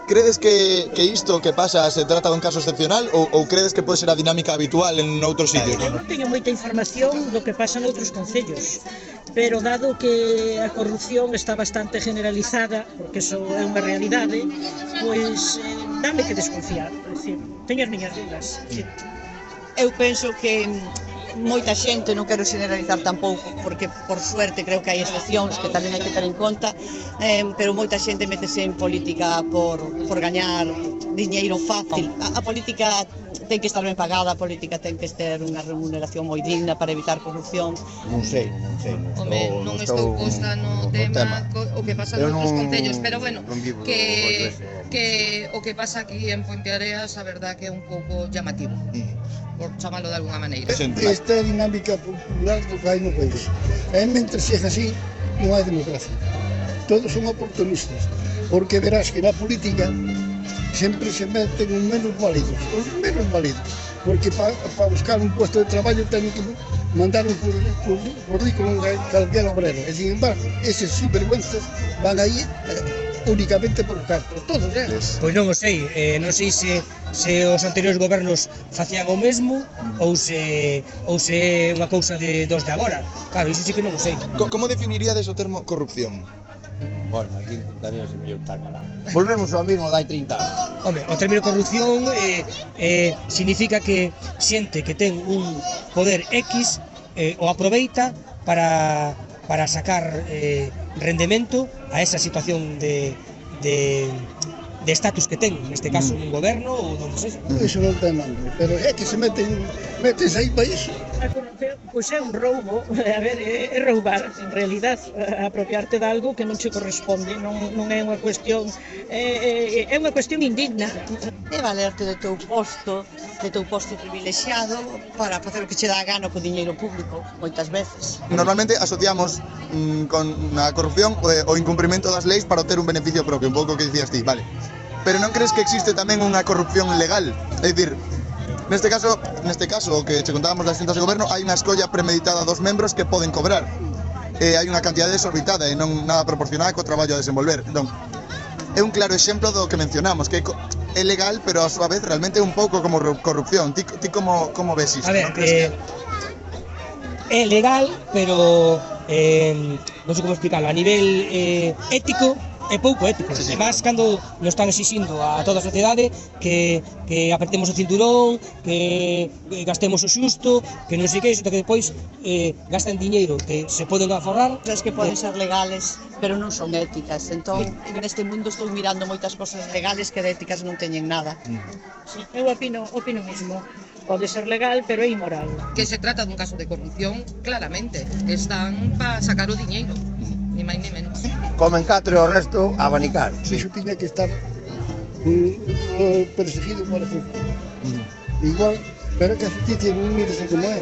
Credes que isto que pasa se trata dun caso excepcional ou credes que pode ser a dinámica habitual en outros sitios? Eu non teño moita información do que pasa en outros concellos, pero dado que a corrupción está bastante generalizada, porque iso é unha realidade, pois dame que desconfiar, é dicir, teño as miñas dúdas. Eu penso que moita xente, non quero generalizar tampouco, porque por suerte creo que hai excepcións que tamén hai que ter en conta, pero moita xente métese en política por gañar diñeiro fácil. A política ten que estar ben pagada, a política ten que ter unha remuneración moi digna para evitar corrupción. Non sei. Home, non estou posta no tema o que pasa noutros concellos, pero bueno, que o que pasa aquí en Ponteareas a verdad que é un pouco llamativo, por chamalo de alguna maneira. Esta é a dinámica popular do que hai no país. E mentre seja así, non hai democracia. Todos son oportunistas, porque verás que na política sempre se meten os menos válidos, porque para buscar un puesto de traballo teñen que mandar un currículum a calquer obrero, e sin embargo, eses sinvergüenzas van aí únicamente por carto, todos eles. Pois non o sei, non sei se os anteriores gobernos facían o mesmo ou se é unha cousa dos de agora. Claro, iso sí que non o sei. Como definiríades o termo corrupción? Bueno, aquí tamén se me está calado. Volvemos ao mismo dai 30 anos. Home, o término corrupción significa que xente que ten un poder X o aproveita para sacar rendemento a esa situación de estatus que ten, neste caso un goberno ou donde sexa. Iso non ten nombre, pero é que se meten aí para iso. A corrupción, pois é un roubo, é roubar, en realidad, apropiarte de algo que non che corresponde, non é unha cuestión, é unha cuestión indigna. É valerte do teu posto privilexiado para facer o que che dá a gana co diñeiro público, moitas veces. Normalmente asociamos con a corrupción o incumprimento das leis para obter un beneficio propio, un pouco que dicías ti, vale. Pero non crees que existe tamén unha corrupción legal? É dicir, neste caso, o que che contábamos das xuntas de goberno, hai unha escolla premeditada dos membros que poden cobrar. Hai unha cantidade desorbitada e non nada proporcionada co traballo a desenvolver. Entón, é un claro exemplo do que mencionamos, que é legal, pero a súa vez realmente é un pouco como corrupción. Ti como ves isto? A ver, non crees é legal, pero non sei como explicarlo, a nivel ético é pouco ético. Sí. Además, cando nos están exixindo a toda a sociedade que apretemos o cinturón, que gastemos o xusto, que non sei que, iso que depois gastan diñeiro que se poden aforrar. Cosas que poden ser legales, pero non son éticas. Entón, neste mundo estou mirando moitas cosas legales que de éticas non teñen nada. Sí, eu opino mismo. Pode ser legal, pero é inmoral. Que se trata dun caso de corrupción, claramente. Están para sacar o diñeiro, ni máis ni menos. Comen 4 e o resto a abanicar. Iso tiña que estar perseguido por a justicia. Igual, pero que a justicia non mírese como é.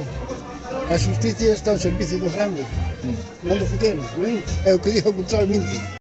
A justicia está ao servicio dos grandes. Non do pequeno, non? É o que dijo contrariamente.